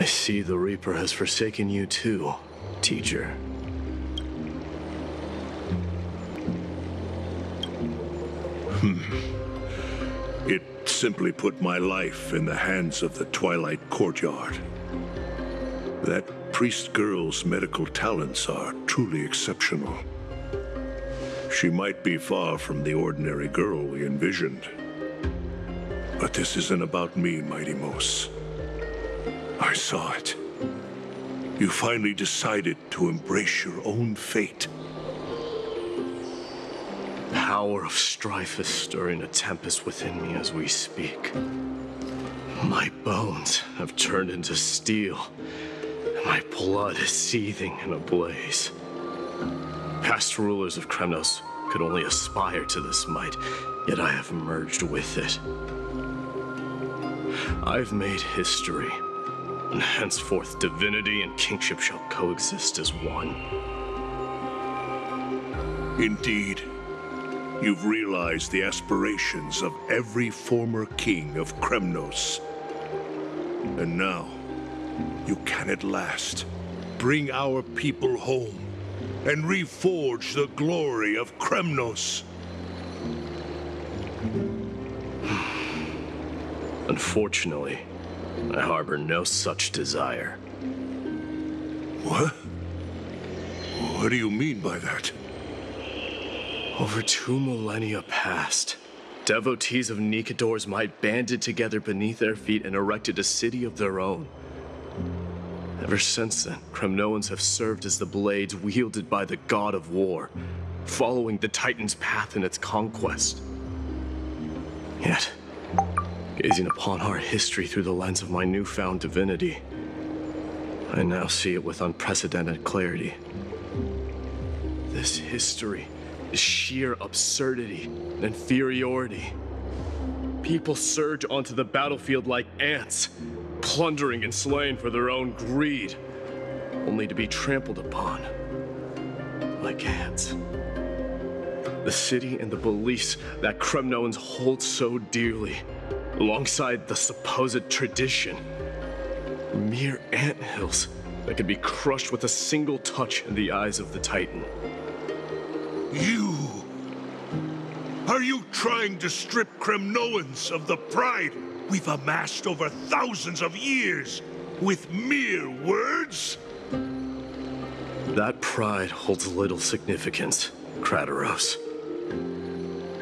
I see the Reaper has forsaken you too, teacher. It simply put my life in the hands of the Twilight Courtyard. That priest girl's medical talents are truly exceptional. She might be far from the ordinary girl we envisioned. But this isn't about me, Mighty Mos. I saw it. You finally decided to embrace your own fate. The power of strife is stirring a tempest within me as we speak. My bones have turned into steel, and my blood is seething in a blaze. Past rulers of Kremnos could only aspire to this might, yet I have merged with it. I've made history, and henceforth divinity and kingship shall coexist as one. Indeed, you've realized the aspirations of every former king of Kremnos. And now, you can at last bring our people home and reforge the glory of Kremnos. Unfortunately, I harbor no such desire. What? What do you mean by that? Over 2 millennia past, devotees of Nikador's might banded together beneath their feet and erected a city of their own. Ever since then, Kremnoans have served as the blades wielded by the god of war, following the Titan's path in its conquest. Yet, gazing upon our history through the lens of my newfound divinity, I now see it with unprecedented clarity. This history is sheer absurdity and inferiority. People surge onto the battlefield like ants, plundering and slaying for their own greed, only to be trampled upon like ants. The city and the beliefs that Kremnoans hold so dearly, alongside the supposed tradition, mere anthills that could be crushed with a single touch in the eyes of the Titan. You! Are you trying to strip Kremnoans of the pride we've amassed over thousands of years with mere words? That pride holds little significance, Kratoros.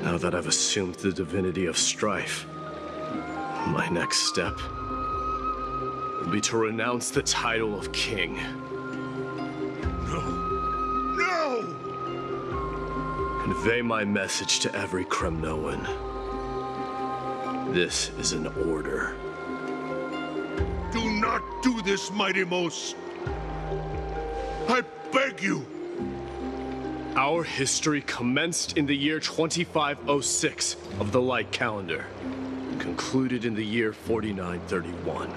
Now that I've assumed the divinity of strife, my next step will be to renounce the title of king. No! No! Convey my message to every Kremnoan. This is an order. Do not do this, Mighty Mos! I beg you! Our history commenced in the year 2506 of the Light Calendar, and concluded in the year 4931.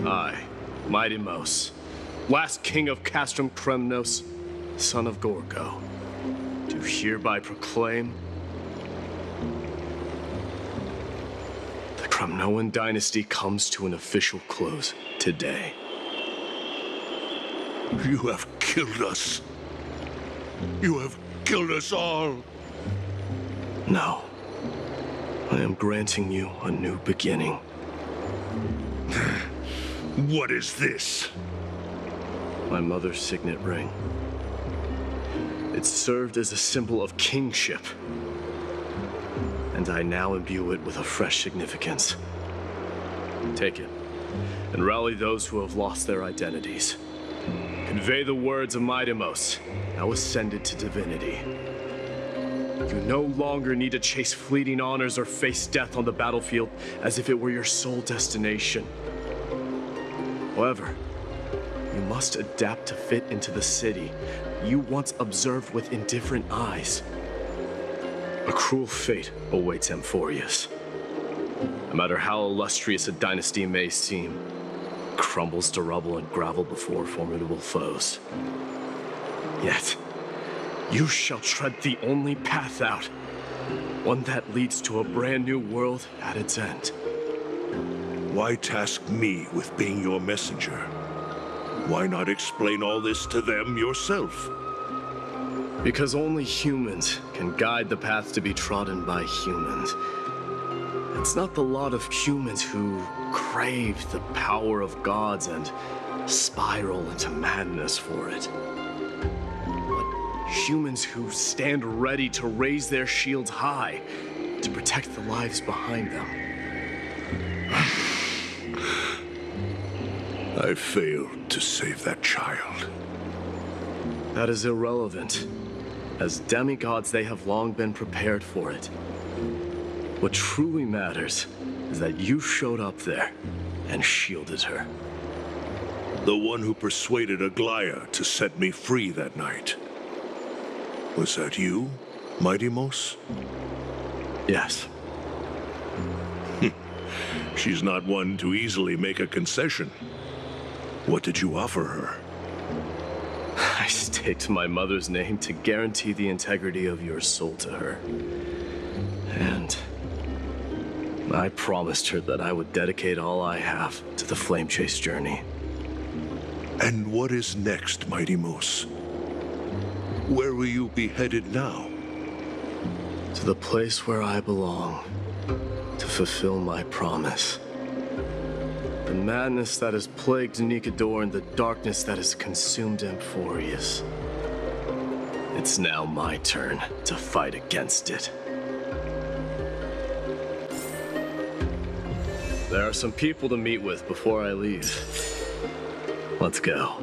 I, Mighty Mos, last king of Castrum Kremnos, son of Gorgo, do hereby proclaim the Kremnoan dynasty comes to an official close today. You have killed us. You have killed us all. No. I am granting you a new beginning. What is this? My mother's signet ring. It served as a symbol of kingship, and I now imbue it with a fresh significance. Take it, and rally those who have lost their identities. Convey the words of Mighty Mos, now ascended to divinity. You no longer need to chase fleeting honors or face death on the battlefield as if it were your sole destination. However, you must adapt to fit into the city you once observed with indifferent eyes. A cruel fate awaits Amphorius. No matter how illustrious a dynasty may seem, it crumbles to rubble and gravel before formidable foes. Yet, you shall tread the only path out, one that leads to a brand new world at its end. Why task me with being your messenger? Why not explain all this to them yourself? Because only humans can guide the path to be trodden by humans. It's not the lot of humans who crave the power of gods and spiral into madness for it. But humans who stand ready to raise their shields high to protect the lives behind them. I failed to save that child. That is irrelevant. As demigods, they have long been prepared for it. What truly matters is that you showed up there and shielded her. The one who persuaded Aglaya to set me free that night. Was that you, Mighty Mos? Yes. She's not one to easily make a concession. What did you offer her? I staked my mother's name to guarantee the integrity of your soul to her. And I promised her that I would dedicate all I have to the Flame Chase journey. And what is next, Mighty Mos? Where will you be headed now? To the place where I belong, to fulfill my promise. The madness that has plagued Nikedor and the darkness that has consumed Amphorius. It's now my turn to fight against it. There are some people to meet with before I leave. Let's go.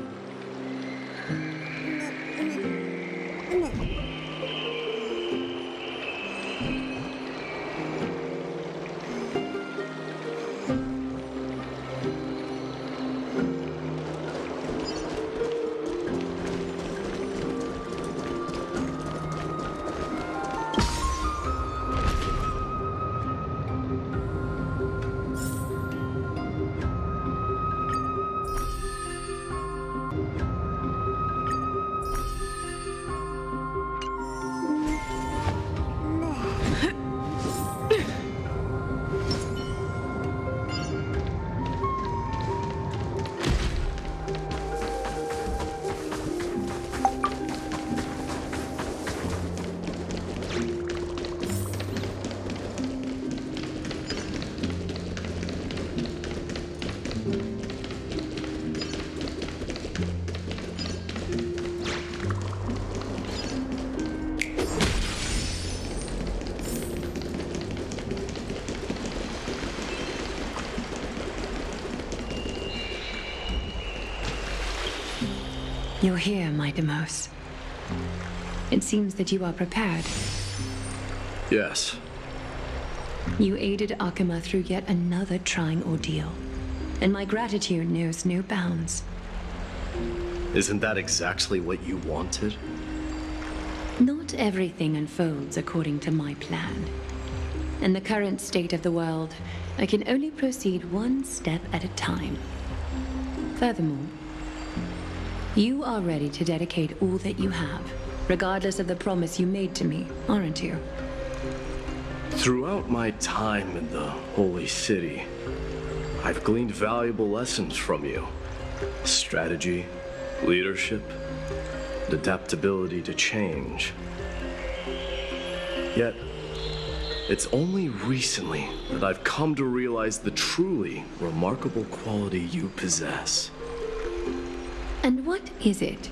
You're here, Mighty Mos. It seems that you are prepared. Yes. You aided Akima through yet another trying ordeal, and my gratitude knows no bounds. Isn't that exactly what you wanted? Not everything unfolds according to my plan. In the current state of the world, I can only proceed one step at a time. Furthermore, you are ready to dedicate all that you have, regardless of the promise you made to me, aren't you? Throughout my time in the Holy City, I've gleaned valuable lessons from you. Strategy, leadership, adaptability to change. Yet, it's only recently that I've come to realize the truly remarkable quality you possess. And what is it?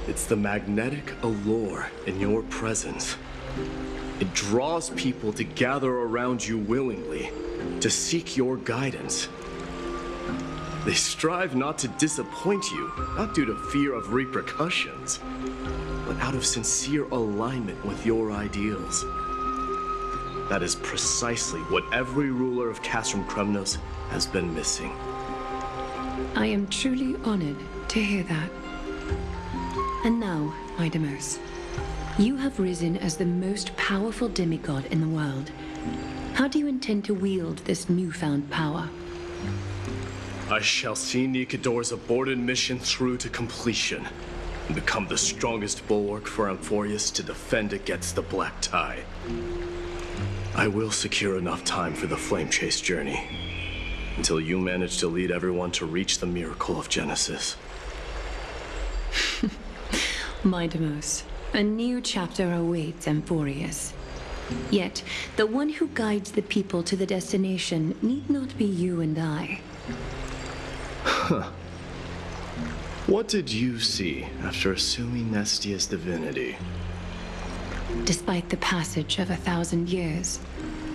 It's the magnetic allure in your presence. It draws people to gather around you willingly, to seek your guidance. They strive not to disappoint you, not due to fear of repercussions, but out of sincere alignment with your ideals. That is precisely what every ruler of Castrum Kremnos has been missing. I am truly honored to hear that. And now, Mighty Mos, you have risen as the most powerful demigod in the world. How do you intend to wield this newfound power? I shall see Nikedor's aborted mission through to completion and become the strongest bulwark for Amphorius to defend against the Black Tide. I will secure enough time for the Flame Chase journey. until you managed to lead everyone to reach the miracle of Genesis. Midamos, a new chapter awaits Amphorius. Yet, the one who guides the people to the destination need not be you and I. What did you see after assuming Nestia's divinity? Despite the passage of 1,000 years,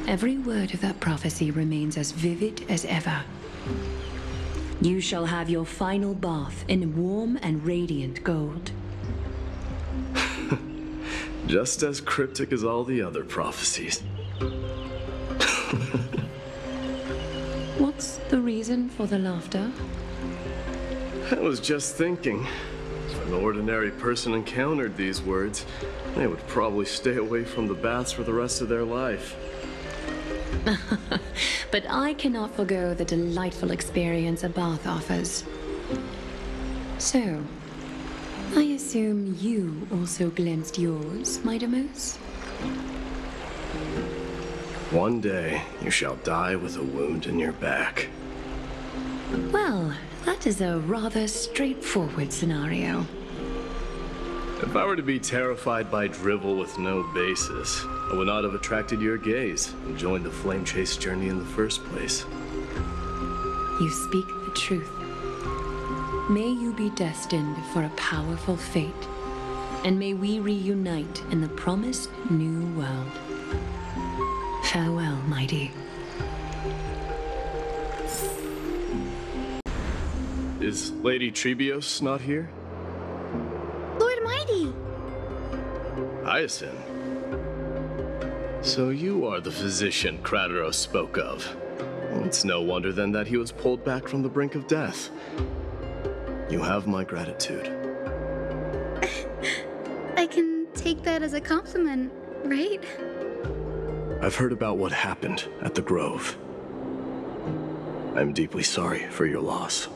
every word of that prophecy remains as vivid as ever. You shall have your final bath in warm and radiant gold. Just as cryptic as all the other prophecies. What's the reason for the laughter? I was just thinking, if an ordinary person encountered these words, they would probably stay away from the baths for the rest of their life. But I cannot forgo the delightful experience a bath offers. So, I assume you also glimpsed yours, Midamos? One day, you shall die with a wound in your back. Well, that is a rather straightforward scenario. If I were to be terrified by drivel with no basis, I would not have attracted your gaze and joined the flame chase journey in the first place. You speak the truth. May you be destined for a powerful fate, and may we reunite in the promised new world. Farewell, mighty. Is Lady Trebios not here? Lord Mighty! Hyacinth. So you are the physician Krateros spoke of. It's no wonder then that he was pulled back from the brink of death. You have my gratitude. I can take that as a compliment, right? I've heard about what happened at the Grove. I'm deeply sorry for your loss.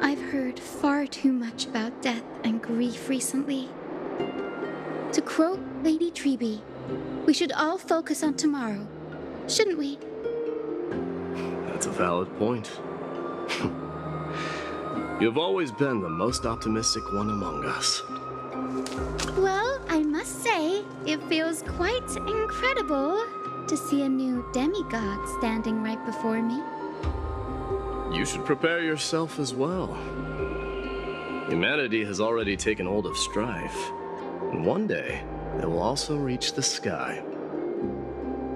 I've heard far too much about death and grief recently. To quote Lady Treby, we should all focus on tomorrow, shouldn't we? That's a valid point. You've always been the most optimistic one among us. Well, I must say, it feels quite incredible to see a new demigod standing right before me. You should prepare yourself as well. Humanity has already taken hold of strife, and one day it will also reach the sky.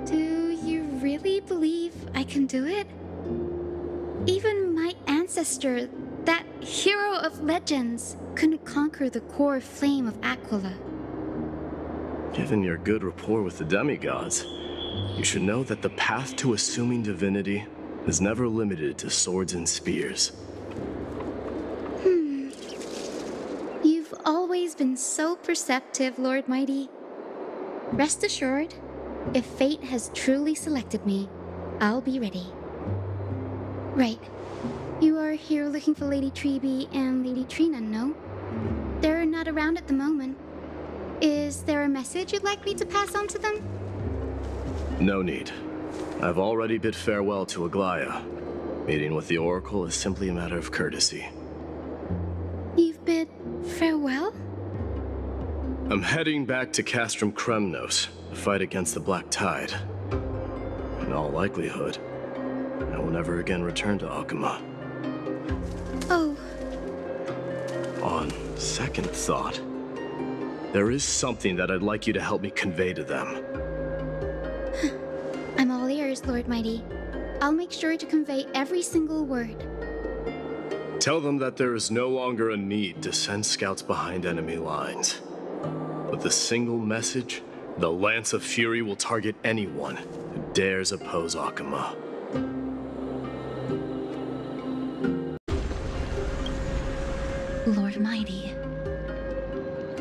Do you really believe I can do it? Even my ancestor, that hero of legends, couldn't conquer the core flame of Aquila. Given your good rapport with the demigods, you should know that the path to assuming divinity is never limited to swords and spears. You've always been so perceptive, Lord Mighty. Rest assured, if fate has truly selected me, I'll be ready. Right. You are here looking for Lady Treby and Lady Trina, no? They're not around at the moment. Is there a message you'd like me to pass on to them? No need. I've already bid farewell to Aglaya. Meeting with the Oracle is simply a matter of courtesy. You've bid farewell? I'm heading back to Castrum Kremnos to fight against the Black Tide. In all likelihood, I will never again return to Akuma. Oh, On second thought, there is something that I'd like you to help me convey to them. I'm all ears, Lord Mighty. I'll make sure to convey every single word. Tell them that there is no longer a need to send scouts behind enemy lines. With a single message, the Lance of Fury will target anyone who dares oppose Akuma. Lord Mighty.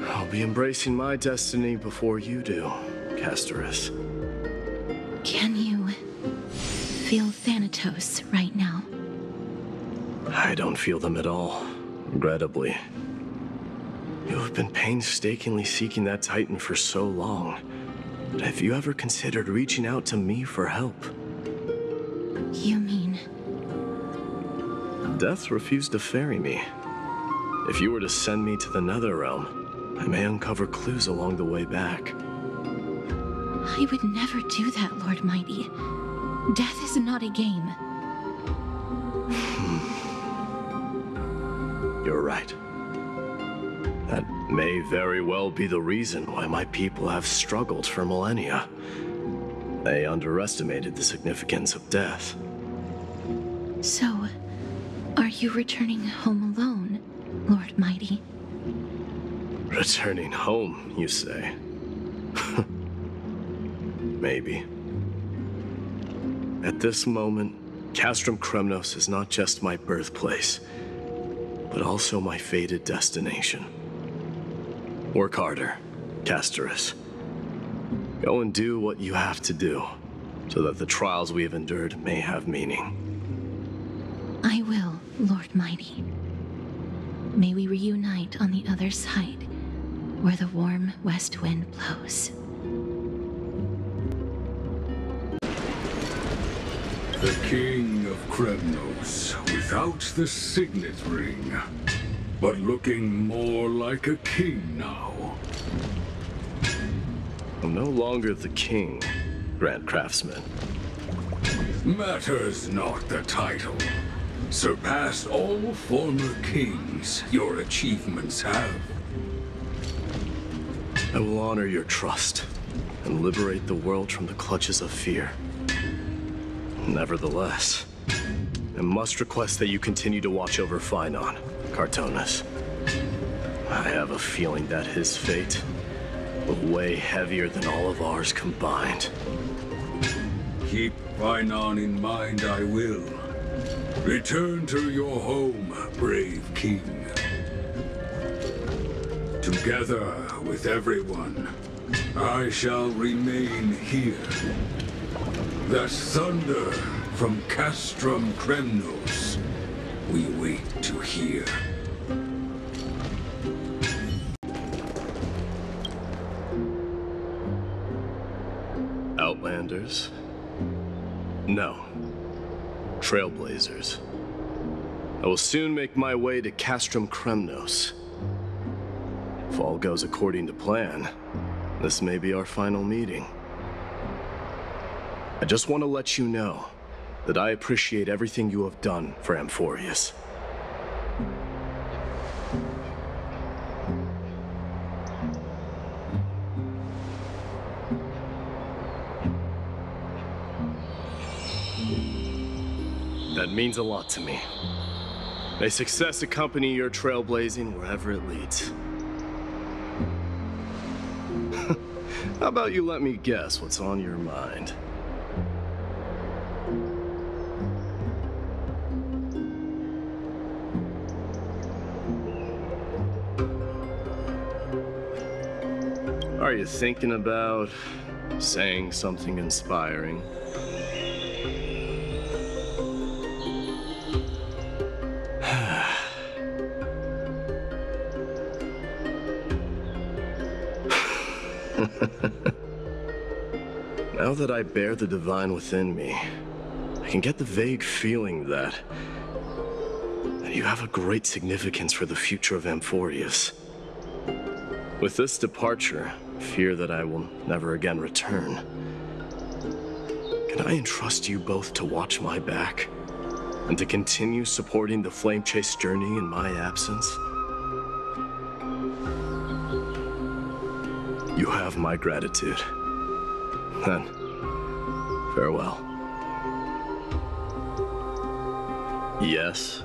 I'll be embracing my destiny before you do, Castorus. Can you feel Thanatos right now? I don't feel them at all, regrettably. You have been painstakingly seeking that Titan for so long. But have you ever considered reaching out to me for help? You mean Death refused to ferry me. If you were to send me to the Netherrealm, I may uncover clues along the way back. I would never do that, Lord Mighty. Death is not a game. You're right. That may very well be the reason why my people have struggled for millennia. They underestimated the significance of death. So, are you returning home alone, Lord Mighty? Returning home, you say? Maybe. At this moment, Castrum Kremnos is not just my birthplace, but also my fated destination. Work harder, Casterus. Go and do what you have to do, so that the trials we have endured may have meaning. I will, Lord Mighty. May we reunite on the other side, where the warm west wind blows. The King of Kremnos, without the signet ring, but looking more like a king now. I'm no longer the king, Grand Craftsman. Matters not the title. Surpassed all former kings your achievements have. I will honor your trust and liberate the world from the clutches of fear. Nevertheless, I must request that you continue to watch over Phainon, Cartonis. I have a feeling that his fate will weigh heavier than all of ours combined. Keep Phainon in mind, I will. Return to your home, brave king. Together with everyone, I shall remain here. That thunder from Castrum Kremnos we wait to hear. Outlanders? No. Trailblazers. I will soon make my way to Castrum Kremnos. If all goes according to plan, this may be our final meeting. I just want to let you know that I appreciate everything you have done for Amphorius. That means a lot to me. May success accompany your trailblazing wherever it leads. How about you let me guess what's on your mind? Are you thinking about saying something inspiring? Now that I bear the divine within me, I can get the vague feeling that you have a great significance for the future of Amphorius. With this departure, I fear that I will never again return. Can I entrust you both to watch my back and to continue supporting the Flame Chase journey in my absence? You have my gratitude. Then, farewell. Yes?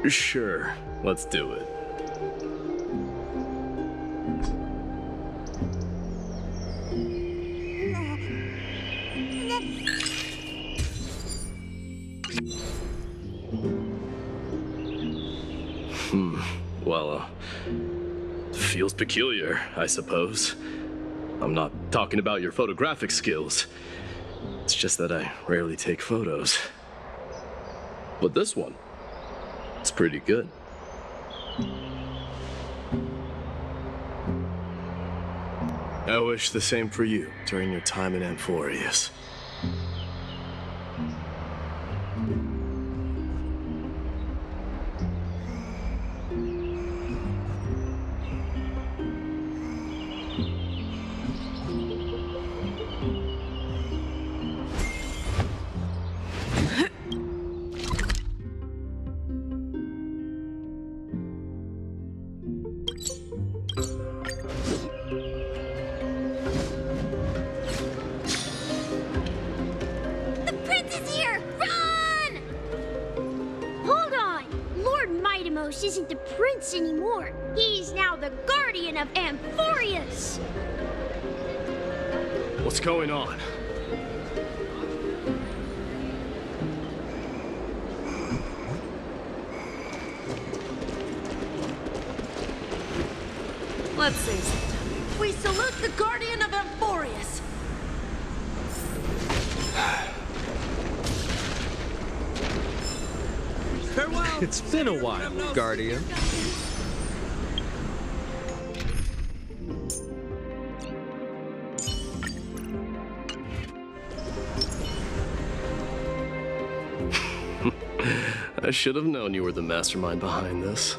Sure, let's do it. Well, feels peculiar, I suppose. I'm not talking about your photographic skills. It's just that I rarely take photos. But this one, it's pretty good. I wish the same for you during your time in Amphorius. Credmos isn't the prince anymore. He's now the guardian of Amphorius. What's going on? Let's see something. We salute the guardian of Amphorius. Farewell. It's been a while, Guardian. I should have known you were the mastermind behind this.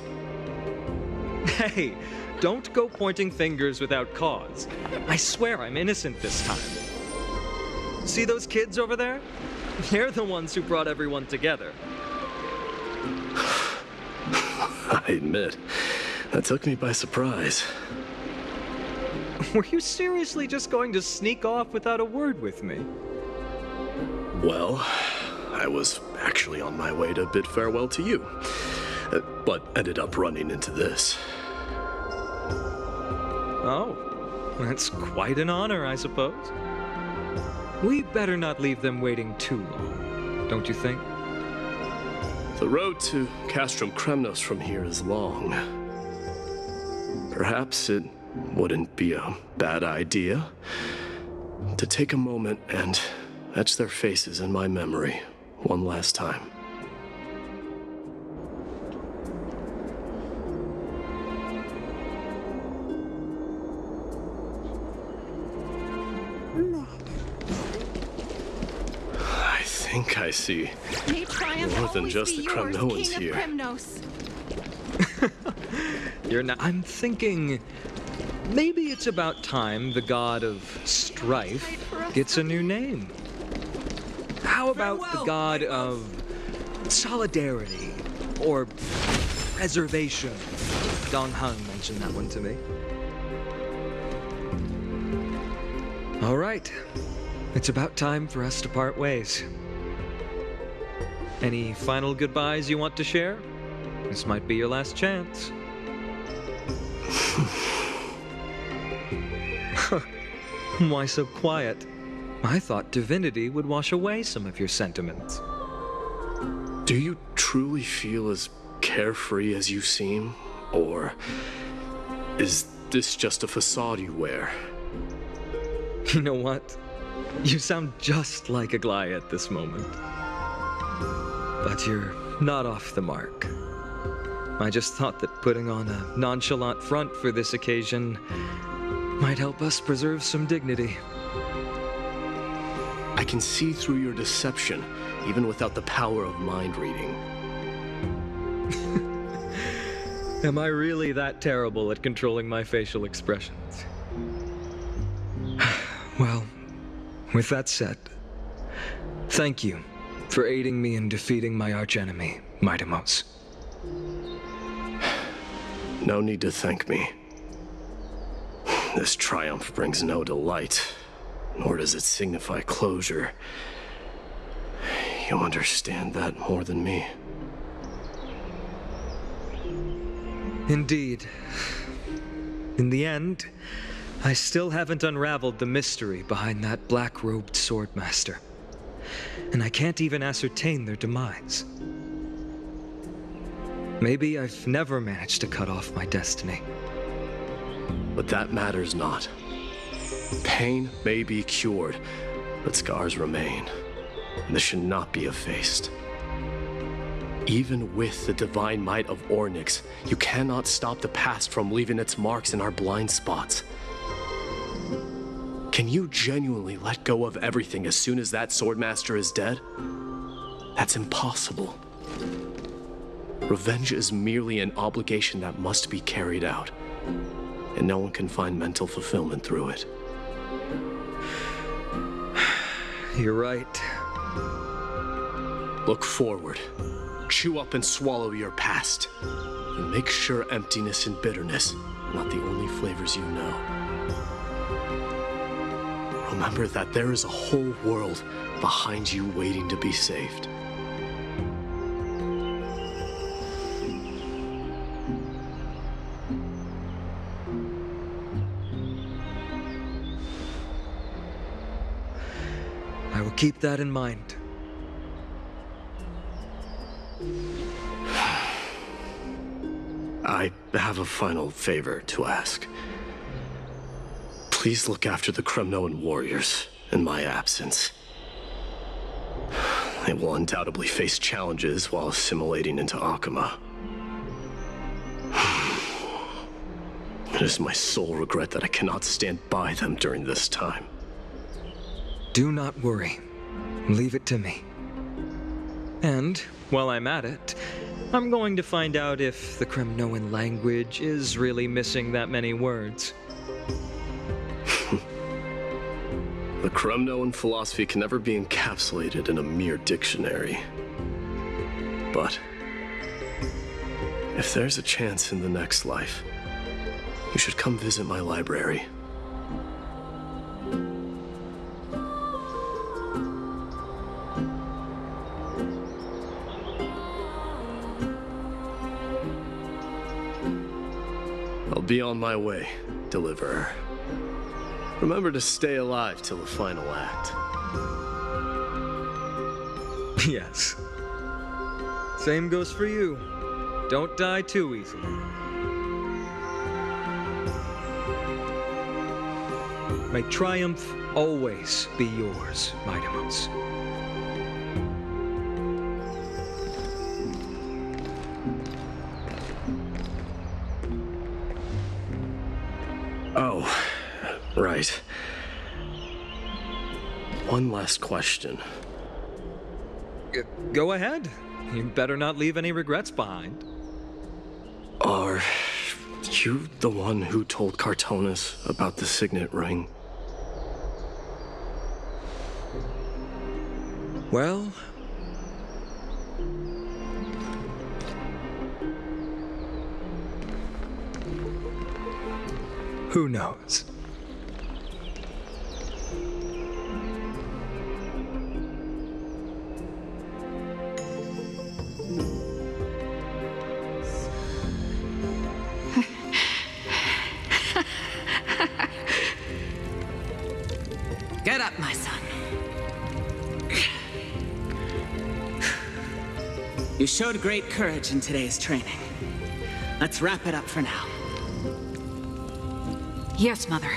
Hey, don't go pointing fingers without cause. I swear I'm innocent this time. See those kids over there? They're the ones who brought everyone together. I admit, that took me by surprise. Were you seriously just going to sneak off without a word with me? Well, I was actually on my way to bid farewell to you, but ended up running into this. Oh, that's quite an honor, I suppose. We better not leave them waiting too long, don't you think? The road to Castrum Kremnos from here is long. Perhaps it wouldn't be a bad idea to take a moment and etch their faces in my memory one last time. I think I see May triumph more than always just be the yours, Kremnoans King here. of Kremnos. You're not. I'm thinking maybe it's about time the god of strife gets a new name. How about the god of solidarity or preservation? Dong Hung mentioned that one to me. All right. It's about time for us to part ways. Any final goodbyes you want to share? This might be your last chance. Why so quiet? I thought divinity would wash away some of your sentiments. Do you truly feel as carefree as you seem? Or is this just a facade you wear? You know what? You sound just like Aglaia at this moment. But you're not off the mark. I just thought that putting on a nonchalant front for this occasion might help us preserve some dignity. I can see through your deception, even without the power of mind reading. Am I really that terrible at controlling my facial expressions? Well, with that said, thank you for aiding me in defeating my archenemy, Midamos. No need to thank me. This triumph brings no delight, nor does it signify closure. You understand that more than me. Indeed. In the end, I still haven't unraveled the mystery behind that black-robed swordmaster. And I can't even ascertain their demise. Maybe I've never managed to cut off my destiny. But that matters not. Pain may be cured, but scars remain. And this should not be effaced. Even with the divine might of Ornyx, you cannot stop the past from leaving its marks in our blind spots. Can you genuinely let go of everything as soon as that swordmaster is dead? That's impossible. Revenge is merely an obligation that must be carried out, and no one can find mental fulfillment through it. You're right. Look forward. Chew up and swallow your past. And make sure emptiness and bitterness are not the only flavors you know. Remember that there is a whole world behind you waiting to be saved. keep that in mind. I have a final favor to ask. Please look after the Kremnoan warriors in my absence. They will undoubtedly face challenges while assimilating into Akama. It is my sole regret that I cannot stand by them during this time. Do not worry. Leave it to me. And, while I'm at it, I'm going to find out if the Kremnoan language is really missing that many words. The Kremnoan philosophy can never be encapsulated in a mere dictionary. But if there's a chance in the next life, you should come visit my library. I'll be on my way, Deliverer. Remember to stay alive till the final act. Yes. Same goes for you. Don't die too easily. May triumph always be yours, Mightimos. Oh, right. One last question. Go ahead. You better not leave any regrets behind. Are you the one who told Cartonis about the signet ring? Well, who knows? Get up, my son. You showed great courage in today's training. Let's wrap it up for now. Yes, Mother.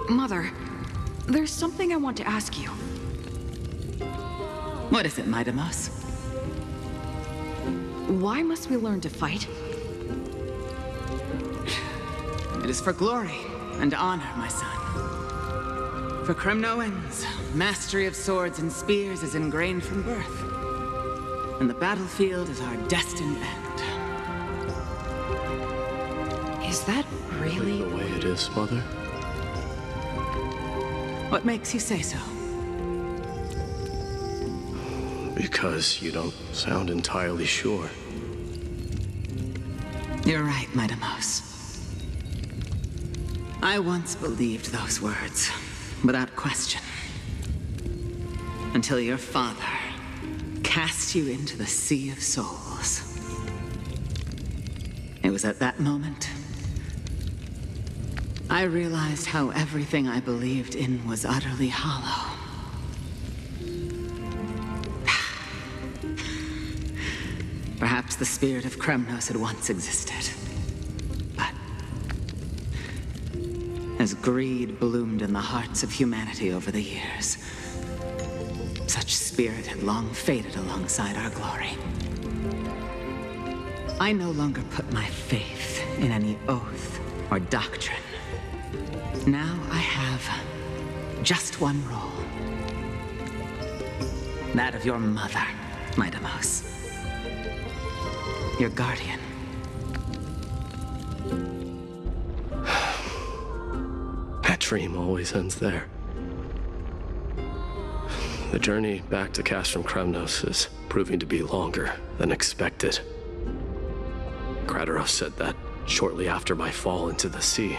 Mother, there's something I want to ask you. What is it, Mightimos? Why must we learn to fight? It is for glory and honor, my son. For Kremnoans, mastery of swords and spears is ingrained from birth. And the battlefield is our destined end. Is that really the way it is, Mother? What makes you say so? Because you don't sound entirely sure. You're right, Mightimos. I once believed those words, without question. Until your father cast you into the Sea of Souls. It was at that moment I realized how everything I believed in was utterly hollow. Perhaps the spirit of Kremnos had once existed. But as greed bloomed in the hearts of humanity over the years, such spirit had long faded alongside our glory. I no longer put my faith in any oath or doctrine. Now I have just one role. That of your mother, Mightimos. Your guardian. That dream always ends there. The journey back to Castrum Kremnos is proving to be longer than expected. Kratoros said that shortly after my fall into the sea,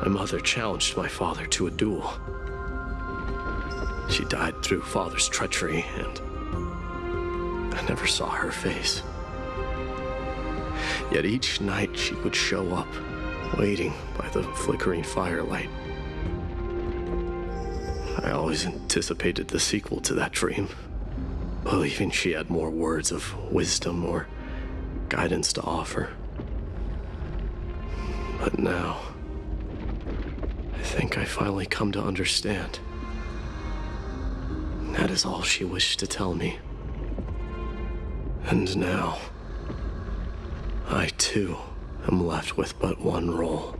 my mother challenged my father to a duel. She died through father's treachery, and I never saw her face. Yet each night she would show up, waiting by the flickering firelight. I always anticipated the sequel to that dream, believing she had more words of wisdom or guidance to offer. But now, I think I finally come to understand. That is all she wished to tell me. And now, I too am left with but one role.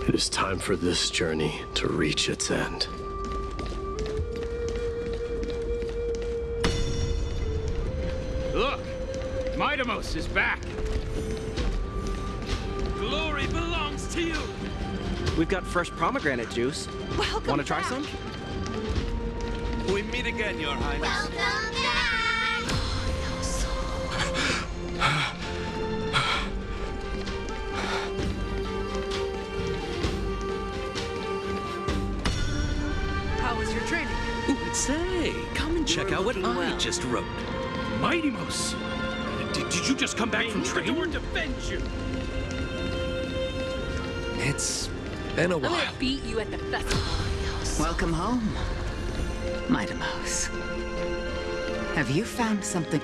It is time for this journey to reach its end. Look! Midamos is back! Glory belongs to you! We've got fresh pomegranate juice. Welcome Want to try back. some? We meet again, Your Highness. Welcome back! How was your training? Ooh, say, come and check out what I just wrote. Midamos! Did you just come back from training? Nikador defends you! It's been a I'm while. gonna beat you at the festival. Welcome home, Midamos. Have you found something?